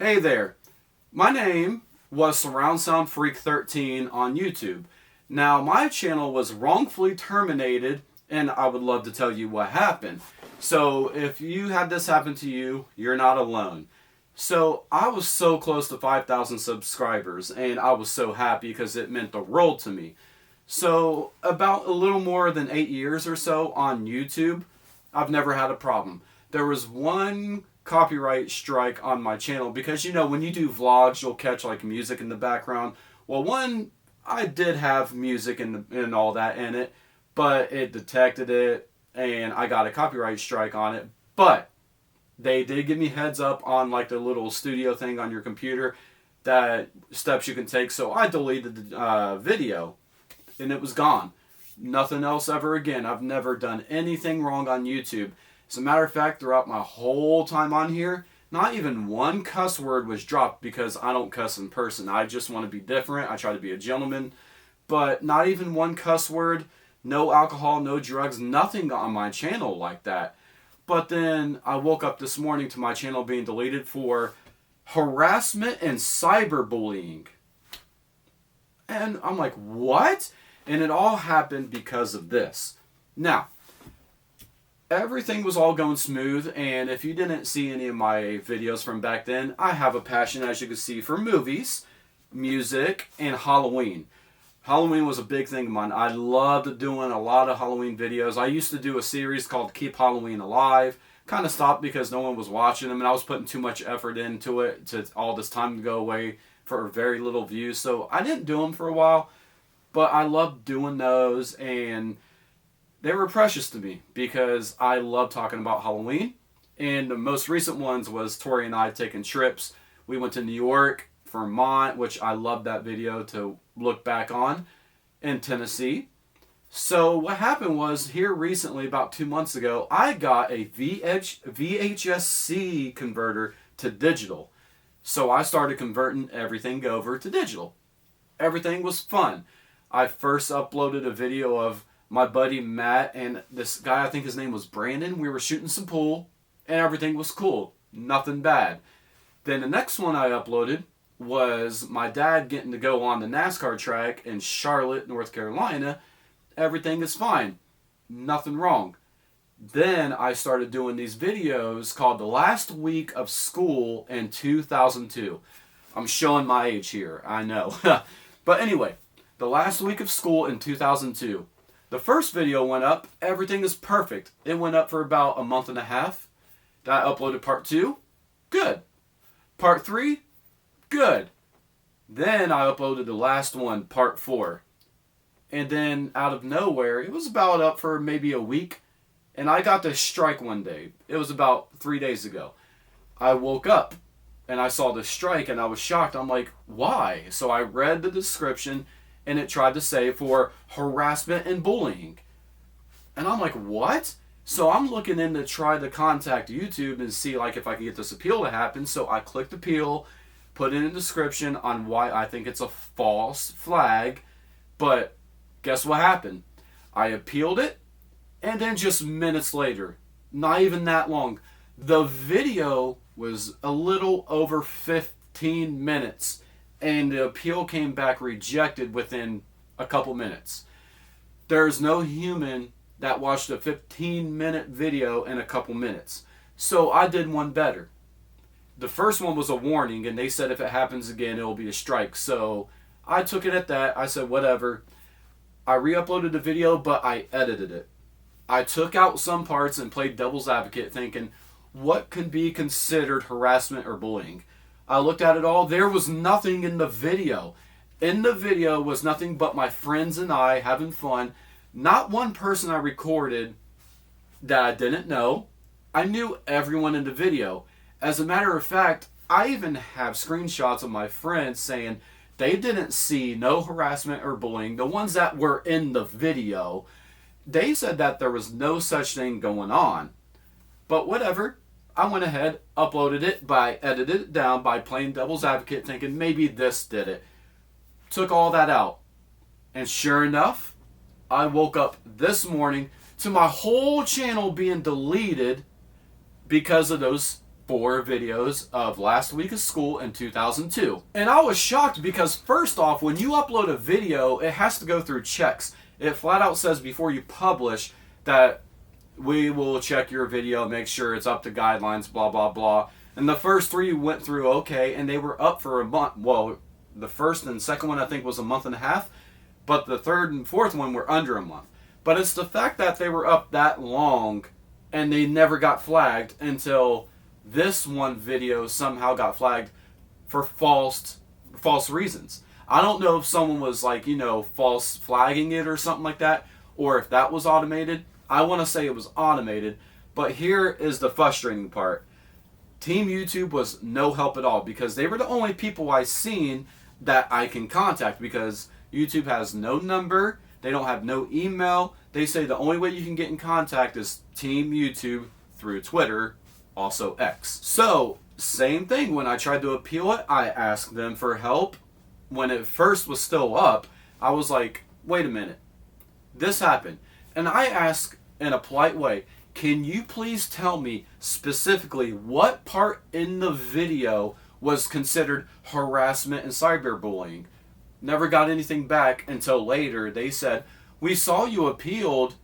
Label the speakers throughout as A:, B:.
A: Hey there, my name was Surround Sound Freak 13 on YouTube. Now, my channel was wrongfully terminated, and I would love to tell you what happened. So, if you had this happen to you, you're not alone. So, I was so close to 5,000 subscribers, and I was so happy because it meant the world to me. So, about a little more than 8 years or so on YouTube, I've never had a problem. There was one copyright strike on my channel because, when you do vlogs, you'll catch like music in the background. Well, I did have music and all that in it, but it detected it and I got a copyright strike on it. But they did give me heads up on like the little studio thing on your computer, that steps you can take. So I deleted the video and it was gone. Nothing else ever again. I've never done anything wrong on YouTube. As a matter of fact, throughout my whole time on here, not even one cuss word was dropped because I don't cuss in person. I just want to be different. I try to be a gentleman. But not even one cuss word, no alcohol, no drugs, nothing on my channel like that. But then I woke up this morning to my channel being deleted for harassment and cyberbullying. And I'm like, what? And it all happened because of this. Now, everything was all going smooth, and if you didn't see any of my videos from back then, I have a passion, as you can see, for movies, music, and Halloween. Halloween was a big thing of mine. I loved doing a lot of Halloween videos. I used to do a series called Keep Halloween Alive. Kind of stopped because no one was watching them, and I was putting too much effort into it to all this time to go away for very little views. So I didn't do them for a while, but I loved doing those, and they were precious to me because I love talking about Halloween. And the most recent ones was Tori and I taking trips. We went to New York, Vermont, which I loved that video to look back on, and Tennessee. So what happened was, here recently, about 2 months ago, I got a VHS-C converter to digital. So I started converting everything over to digital. Everything was fun. I first uploaded a video of my buddy Matt and this guy, I think his name was Brandon. We were shooting some pool and everything was cool. Nothing bad. Then the next one I uploaded was my dad getting to go on the NASCAR track in Charlotte, North Carolina. Everything is fine. Nothing wrong. Then I started doing these videos called The Last Week of School in 2002. I'm showing my age here, I know. But anyway, The Last Week of School in 2002. The first video went up, everything is perfect. It went up for about a month and a half. Then I uploaded part 2, good. Part 3, good. Then I uploaded the last one, part 4. And then out of nowhere, it was about up for maybe a week, and I got this strike one day. It was about 3 days ago. I woke up and I saw the strike and I was shocked. I'm like, why? So I read the description, and it tried to say for harassment and bullying. And I'm like, what? So I'm looking in to try to contact YouTube and see like if I can get this appeal to happen. So I clicked appeal, put in a description on why I think it's a false flag. But guess what happened? I appealed it, and then just minutes later, not even that long, the video was a little over 15 minutes. And the appeal came back rejected within a couple minutes. There's no human that watched a 15-minute video in a couple minutes. So I did one better. The first one was a warning, and they said if it happens again, it will be a strike. So I took it at that. I said, whatever. I re-uploaded the video, but I edited it. I took out some parts and played devil's advocate, thinking, what can be considered harassment or bullying? I looked at it all. There was nothing in the video. In the video was nothing but my friends and I having fun. Not one person I recorded that I didn't know. I knew everyone in the video. As a matter of fact, I even have screenshots of my friends saying they didn't see no harassment or bullying. The ones that were in the video, they said that there was no such thing going on. But whatever. I went ahead, uploaded it, edited it down by playing devil's advocate, thinking maybe this did it. Took all that out. And sure enough, I woke up this morning to my whole channel being deleted because of those 4 videos of last week of school in 2002. And I was shocked because first off, when you upload a video, it has to go through checks. It flat out says before you publish that we will check your video, make sure it's up to guidelines, blah, blah, blah. And the first 3 went through okay, and they were up for a month. Well, the first and second one I think was a month and a half, but the third and fourth one were under a month. But it's the fact that they were up that long and they never got flagged until this one video somehow got flagged for false reasons. I don't know if someone was like, false flagging it or something like that, or if that was automated. I want to say it was automated, but here is the frustrating part. Team YouTube was no help at all because they were the only people I seen that I can contact because YouTube has no number, they don't have no email. They say the only way you can get in contact is Team YouTube through Twitter, also X. So, same thing, when I tried to appeal it, I asked them for help. When it first was still up, I was like, wait a minute, this happened. And I asked in a polite way, can you please tell me specifically what part in the video was considered harassment and cyberbullying? Never got anything back until later. They said, we saw you appealed,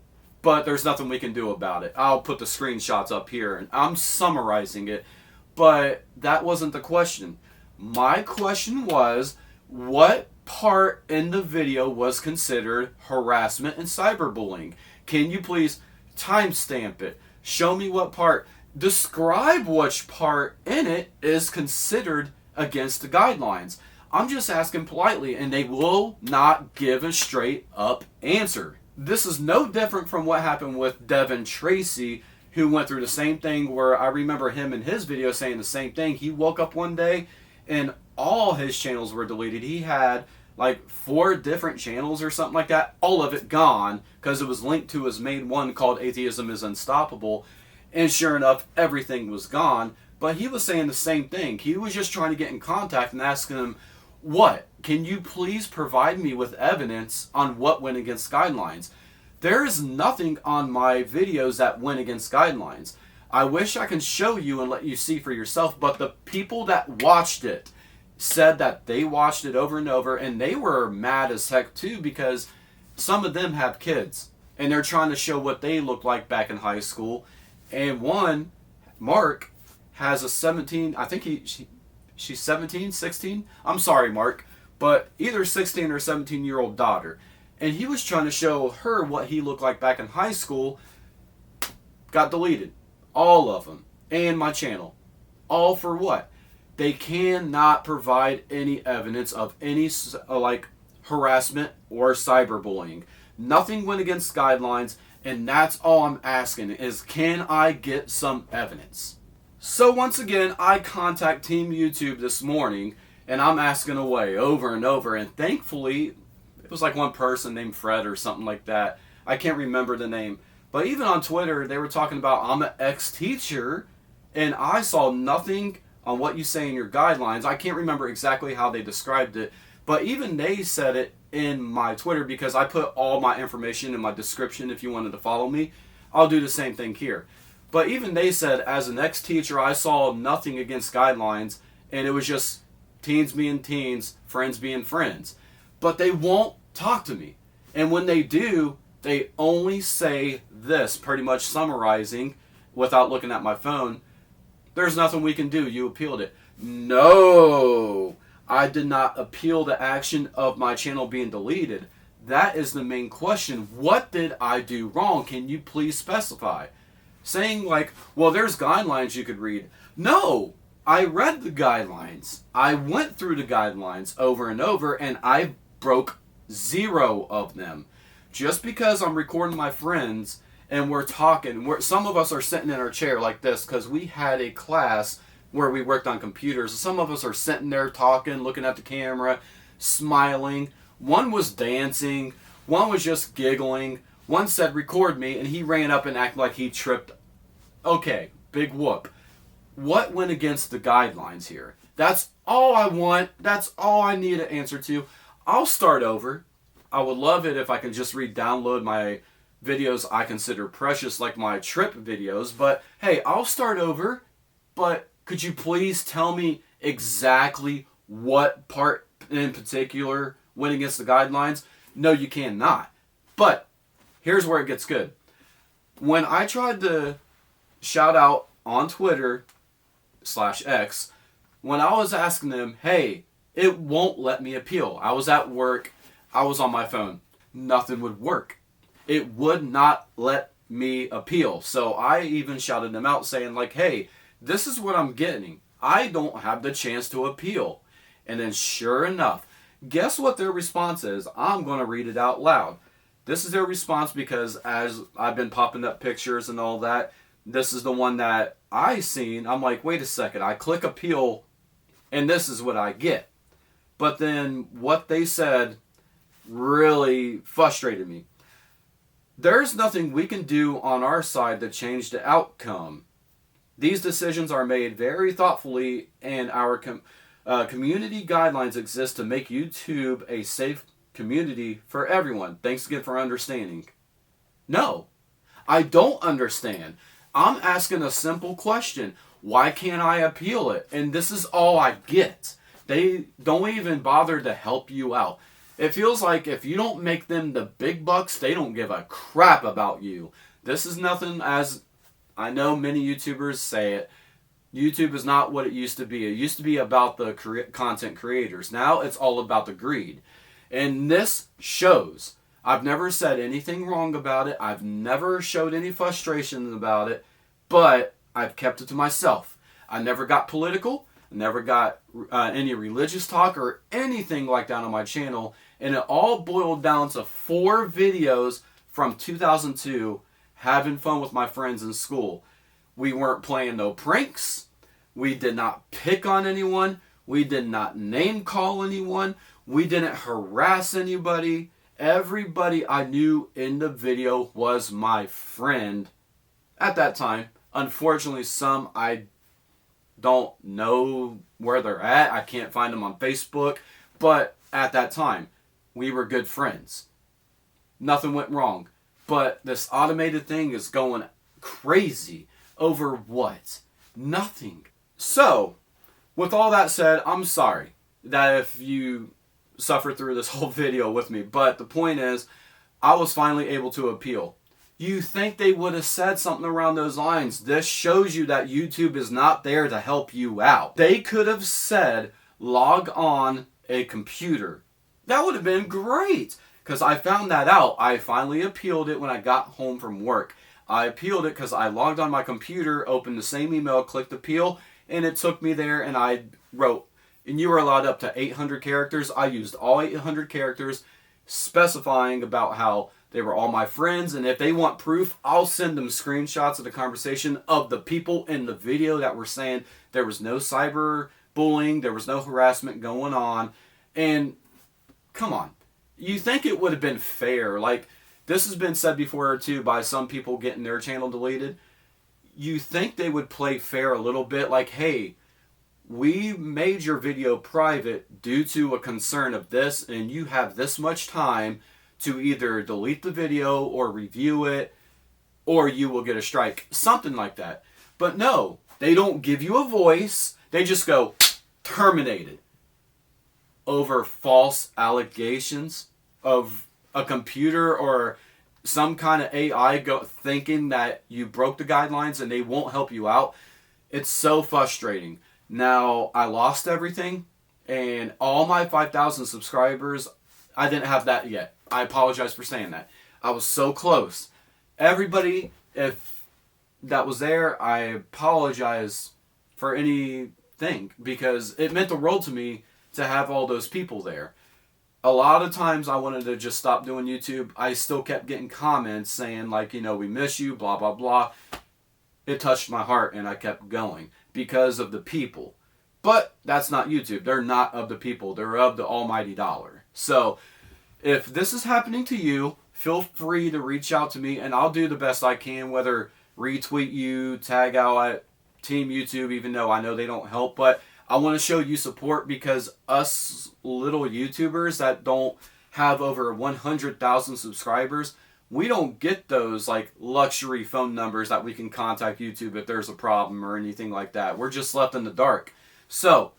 A: but there's nothing we can do about it. I'll put the screenshots up here, and I'm summarizing it, but that wasn't the question. My question was, what part in the video was considered harassment and cyberbullying? Can you please timestamp it? Show me what part. Describe which part in it is considered against the guidelines. I'm just asking politely, and they will not give a straight up answer. This is no different from what happened with Devin Tracy, who went through the same thing where I remember him in his video saying the same thing. He woke up one day and all his channels were deleted. He had like 4 different channels or something like that, all of it gone because it was linked to his main one called Atheism is Unstoppable. And sure enough, everything was gone. But he was saying the same thing. He was just trying to get in contact and asking him, what? Can you please provide me with evidence on what went against guidelines? There is nothing on my videos that went against guidelines. I wish I can show you and let you see for yourself, but the people that watched it said that they watched it over and over, and they were mad as heck too because some of them have kids, and they're trying to show what they looked like back in high school. And one, Mark, has a 17, I think she's 17, 16? I'm sorry, Mark, but either 16 or 17-year-old daughter. And he was trying to show her what he looked like back in high school. Got deleted. All of them. And my channel. All for what? They cannot provide any evidence of any harassment or cyberbullying. Nothing went against guidelines, and that's all I'm asking is, can I get some evidence? So once again, I contact Team YouTube this morning, and I'm asking away over and over, and thankfully, it was like one person named Fred or something like that. I can't remember the name. But even on Twitter, they were talking about, I'm an ex-teacher, and I saw nothing on what you say in your guidelines. I can't remember exactly how they described it, but even they said it in my Twitter because I put all my information in my description if you wanted to follow me. I'll do the same thing here. But even they said, as an ex-teacher, I saw nothing against guidelines, and it was just teens being teens, friends being friends. But they won't talk to me. And when they do, they only say this, pretty much summarizing, without looking at my phone, there's nothing we can do, you appealed it. No, I did not appeal the action of my channel being deleted. That is the main question. What did I do wrong? Can you please specify? Saying like, well, there's guidelines you could read. No, I read the guidelines. I went through the guidelines over and over, and I broke 0 of them. Just because I'm recording my friends and we're talking, some of us are sitting in our chair like this because we had a class where we worked on computers. Some of us are sitting there talking, looking at the camera, smiling. One was dancing. One was just giggling. One said, record me, and he ran up and acted like he tripped. Okay, big whoop. What went against the guidelines here? That's all I want. That's all I need an answer to. I'll start over. I would love it if I can just re-download my videos I consider precious, like my trip videos. But hey, I'll start over. But Could you please tell me exactly what part in particular went against the guidelines? No, you cannot. But here's where it gets good. When I tried to shout out on Twitter /X, when I was asking them, hey, it won't let me appeal. I was at work. I was on my phone. Nothing would work. It would not let me appeal. So I even shouted them out saying like, hey, this is what I'm getting. I don't have the chance to appeal. And then sure enough, guess what their response is? I'm going to read it out loud. This is their response because as I've been popping up pictures and all that, this is the one that I seen. I'm like, wait a second. I click appeal and this is what I get. But then what they said really frustrated me. There's nothing we can do on our side to change the outcome. These decisions are made very thoughtfully, and our community guidelines exist to make YouTube a safe community for everyone. Thanks again for understanding. No, I don't understand. I'm asking a simple question. Why can't I appeal it? And this is all I get. They don't even bother to help you out. It feels like if you don't make them the big bucks, they don't give a crap about you. This is nothing, as I know many YouTubers say it. YouTube is not what it used to be. It used to be about the content creators. Now it's all about the greed. And this shows. I've never said anything wrong about it. I've never showed any frustration about it. But I've kept it to myself. I never got political. I never got any religious talk or anything like that on my channel. And it all boiled down to 4 videos from 2002 having fun with my friends in school. We weren't playing no pranks. We did not pick on anyone. We did not name call anyone. We didn't harass anybody. Everybody I knew in the video was my friend at that time. Unfortunately, some I don't know where they're at. I can't find them on Facebook. But at that time, we were good friends. Nothing went wrong. But this automated thing is going crazy over what? Nothing. So, with all that said, I'm sorry that if you suffered through this whole video with me. But the point is, I was finally able to appeal. You think they would have said something around those lines. This shows you that YouTube is not there to help you out. They could have said, log on a computer. That would have been great. Because I found that out. I finally appealed it when I got home from work. I appealed it because I logged on my computer, opened the same email, clicked appeal, and it took me there and I wrote. And you were allowed up to 800 characters. I used all 800 characters, specifying about how they were all my friends, and if they want proof, I'll send them screenshots of the conversation of the people in the video that were saying there was no cyber bullying, there was no harassment going on. And come on, you think it would have been fair? Like, this has been said before too by some people getting their channel deleted. You think they would play fair a little bit, like, hey, we made your video private due to a concern of this, and you have this much time to either delete the video or review it, or you will get a strike. Something like that. But no, they don't give you a voice. They just go, terminated. Over false allegations of a computer or some kind of AI thinking that you broke the guidelines and they won't help you out. It's so frustrating. Now, I lost everything, and all my 5,000 subscribers, I didn't have that yet. I apologize for saying that. I was so close. Everybody, if that was there, I apologize for anything because it meant the world to me to have all those people there. A lot of times I wanted to just stop doing YouTube. I still kept getting comments saying like, you know, we miss you, blah, blah, blah. It touched my heart and I kept going because of the people. But that's not YouTube. They're not of the people. They're of the almighty dollar. So if this is happening to you, feel free to reach out to me and I'll do the best I can, whether retweet you, tag out at Team YouTube, even though I know they don't help. But I want to show you support because us little YouTubers that don't have over 100,000 subscribers, we don't get those like luxury phone numbers that we can contact YouTube if there's a problem or anything like that. We're just left in the dark. So,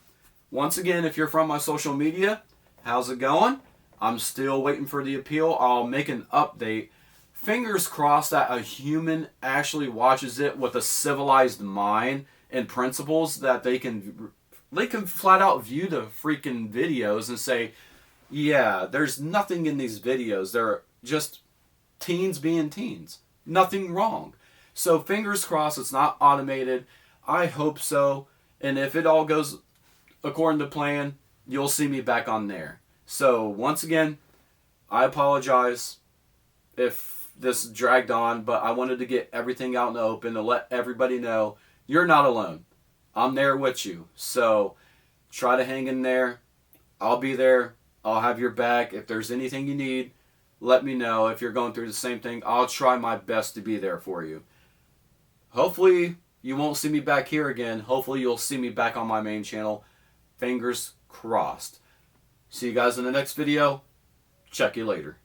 A: once again, if you're from my social media, how's it going? I'm still waiting for the appeal. I'll make an update. Fingers crossed that a human actually watches it with a civilized mind and principles, that they can flat out view the freaking videos and say, yeah, there's nothing in these videos. They're just teens being teens. Nothing wrong. So fingers crossed it's not automated. I hope so. And if it all goes according to plan, you'll see me back on there. So once again, I apologize if this dragged on, but I wanted to get everything out in the open to let everybody know you're not alone. I'm there with you. So try to hang in there. I'll be there. I'll have your back. If there's anything you need, let me know. If you're going through the same thing, I'll try my best to be there for you. Hopefully you won't see me back here again. Hopefully you'll see me back on my main channel. Fingers crossed. See you guys in the next video. Check you later.